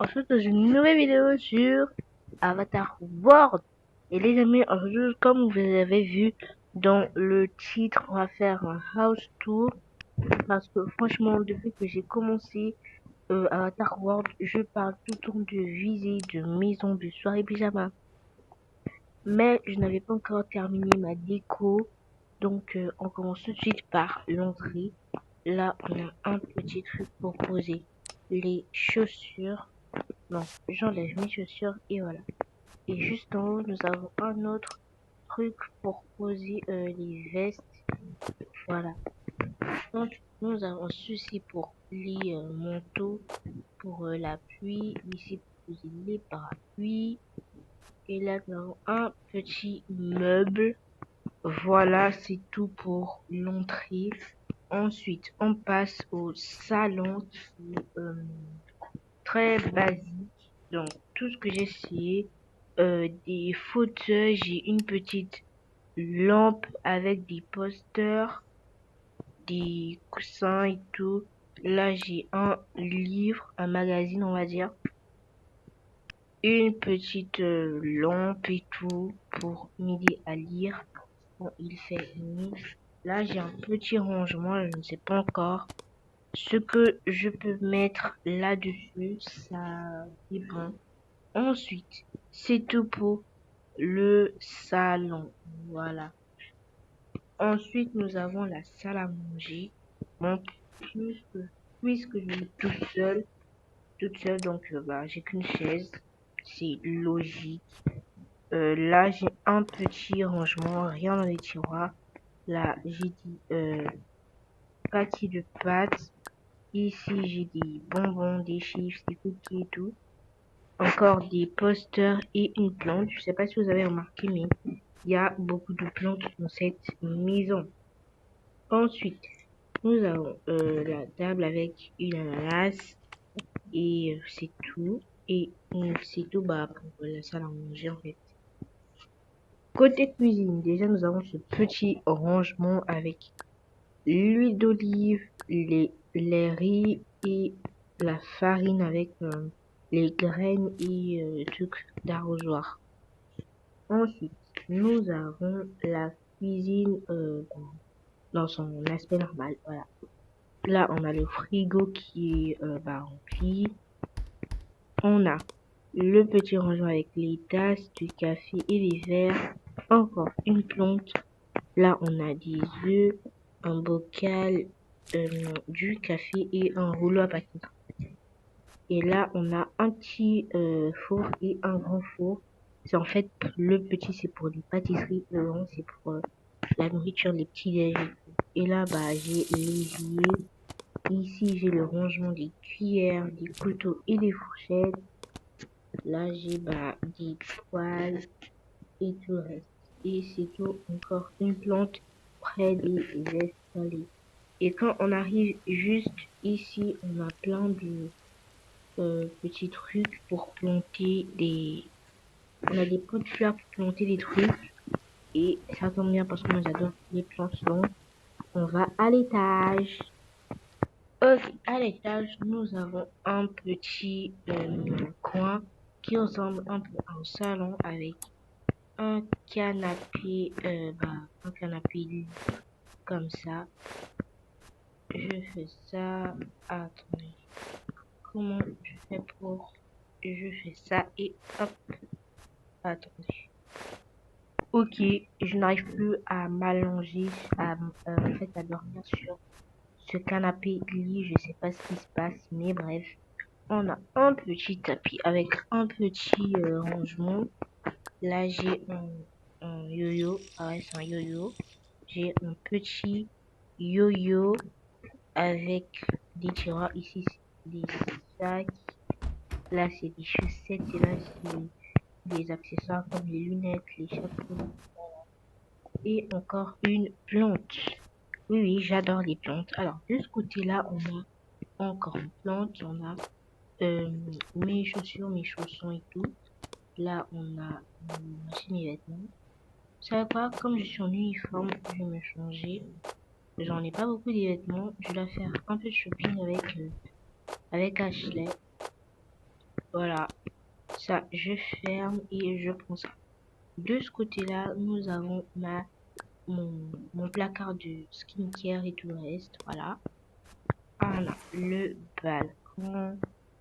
on se retrouve dans une nouvelle vidéo sur Avatar World. Et les amis, aujourd'hui, comme vous avez vu dans le titre, on va faire un house tour. Parce que franchement, depuis que j'ai commencé Avatar World, je parle tout le temps de visite, de maison, de soirée pyjama. Mais je n'avais pas encore terminé ma déco. Donc on commence tout de suite par l'entrée. Là, on a un petit truc pour poser les chaussures. Non, j'enlève mes chaussures et voilà. Et juste en haut, nous avons un autre truc pour poser les vestes. Voilà. Donc, nous avons ceci pour les manteaux, pour la pluie. Ici, pour poser les parapluies. Et là, nous avons un petit meuble. Voilà, c'est tout pour l'entrée. Ensuite, on passe au salon qui est très basique. Donc, tout ce que j'ai essayé, des fauteuils, j'ai une petite lampe avec des posters, des coussins et tout. Là, j'ai un livre, un magazine, on va dire. Une petite lampe et tout pour m'aider à lire. Bon, il fait nuit. Là, j'ai un petit rangement, je ne sais pas encore ce que je peux mettre là-dessus. Ça dépend. Ensuite, c'est tout pour le salon. Voilà. Ensuite, nous avons la salle à manger. Bon, puisque, puisque je suis toute seule, donc j'ai qu'une chaise. C'est logique. Là, j'ai un petit rangement, rien dans les tiroirs. Là, j'ai dit paquet de pâtes. Ici, j'ai des bonbons, des chips, des cookies et tout. Encore des posters et une plante. Je sais pas si vous avez remarqué, mais il y a beaucoup de plantes dans cette maison. Ensuite, nous avons la table avec une ananas et c'est tout. Et c'est tout pour la salle à manger en fait. Côté cuisine, déjà nous avons ce petit rangement avec l'huile d'olive, les riz et la farine avec les graines et trucs d'arrosoir. Ensuite, nous avons la cuisine dans son aspect normal. Voilà. Là, on a le frigo qui est rempli. On a le petit rangement avec les tasses, du café et les verres. Encore une plante. Là, on a des œufs, un bocal, du café et un rouleau à pâtisserie. Et là, on a un petit four et un grand four. C'est en fait, le petit, c'est pour les pâtisseries. Le grand, c'est pour la nourriture, les petits déj. Et là, j'ai l'évier. Ici, j'ai le rangement des cuillères, des couteaux et des fourchettes. Là, j'ai des poêles et tout le reste. Et c'est tout, encore une plante près des escaliers. Et quand on arrive juste ici, on a plein de petits trucs pour planter des... On a des pots de fleurs pour planter des trucs. Et ça tombe bien parce que moi j'adore les plantes. Donc, on va à l'étage. Ok, à l'étage, nous avons un petit coin qui ressemble un peu à un salon avec un canapé, un canapé lit comme ça. Je fais ça. Attendez. Comment je fais pour... Je fais ça et hop. Attendez. Ok, je n'arrive plus à m'allonger, en fait, à dormir sur ce canapé lit. Je sais pas ce qui se passe, mais bref. On a un petit tapis avec un petit rangement. Là, j'ai un yo-yo. Ah ouais, c'est un yo-yo. J'ai un petit yo-yo avec des tiroirs. Ici, c'est des sacs. Là, c'est des chaussettes. Et là, c'est des accessoires comme les lunettes, les chapeaux. Et encore une plante. Oui, oui, j'adore les plantes. Alors, de ce côté-là, on a encore une plante. On a mes chaussures, mes chaussons et tout. Là, on a mes vêtements. Vous savez quoi? Comme je suis en uniforme, je vais me changer. J'en ai pas beaucoup de vêtements. Je dois faire un peu de shopping avec Ashley. Voilà, ça, je ferme et je prends ça. De ce côté-là, nous avons mon placard de skincare et tout le reste. Voilà. Voilà, le balcon.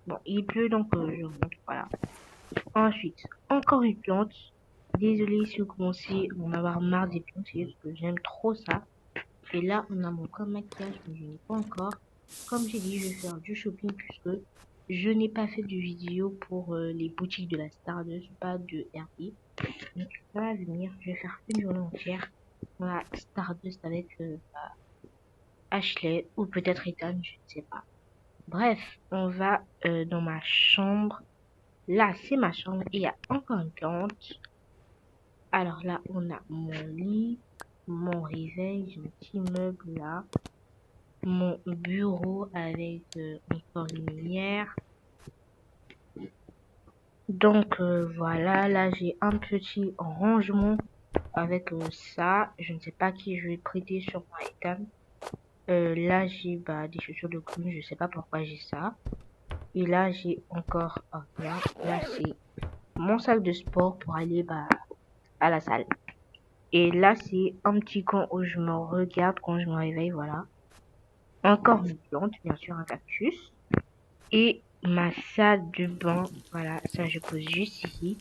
Bon, il pleut donc je monte. Voilà. Ensuite, encore une plante. Désolée si vous commencez à en avoir marre des plantes, c'est parce que j'aime trop ça. Et là, on a mon code maquillage, mais je n'ai pas encore. Comme j'ai dit, je vais faire du shopping puisque je n'ai pas fait de vidéo pour les boutiques de la Stardust, pas de RP. Donc, ça va venir. Je vais faire une journée entière. Voilà, Stardust avec Ashley ou peut-être Ethan, je ne sais pas. Bref, on va dans ma chambre. Là, c'est ma chambre et il y a encore une plante. Alors là, on a mon lit, mon réveil, j'ai un petit meuble là, mon bureau avec encore une lumière. Donc voilà, là j'ai un petit rangement avec ça. Je ne sais pas qui je vais prêter sur mon étable. Là j'ai des chaussures de clown, je sais pas pourquoi j'ai ça. Et là j'ai encore là c'est mon sac de sport pour aller à la salle. Et là c'est un petit coin où je me regarde quand je me réveille, voilà. Encore une plante, bien sûr un cactus. Et ma salle de bain, voilà, ça je pose juste ici.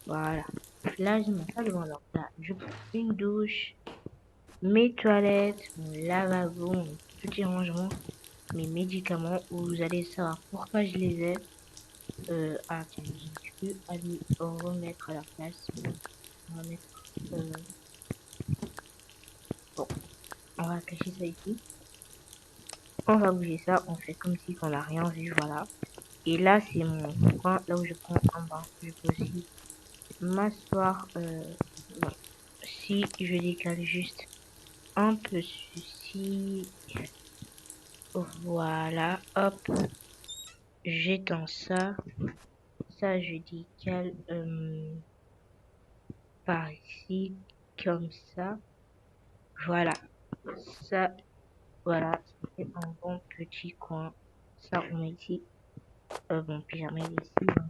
Voilà. Là, j'ai ma salle de bain. Alors là, je prends une douche, mes toilettes, mon lavabo, mon petit rangement, mes médicaments, où vous allez savoir pourquoi je les ai. Tiens, j'ai pu aller remettre à la place. On va mettre, euh, bon, on va cacher ça ici. On va bouger ça, on fait comme si on n'a rien vu, voilà. Et là, c'est mon coin, là où je prends un bain. Je peux aussi m'asseoir, bon, si je décale juste un peu ceci, voilà, hop, j'étends ça, ça je décale par ici, comme ça, voilà, ça, voilà, ça fait un bon petit coin, ça on met ici, bon, pyjama il est ici, voilà.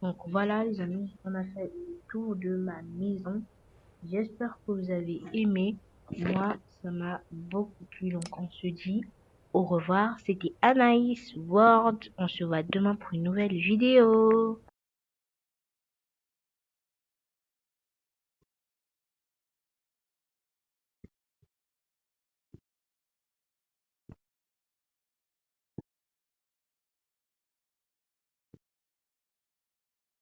Donc voilà les amis, on a fait le tour de ma maison. J'espère que vous avez aimé. Moi, ça m'a beaucoup plu. Donc, on se dit au revoir. C'était Anaïs Ward. On se voit demain pour une nouvelle vidéo.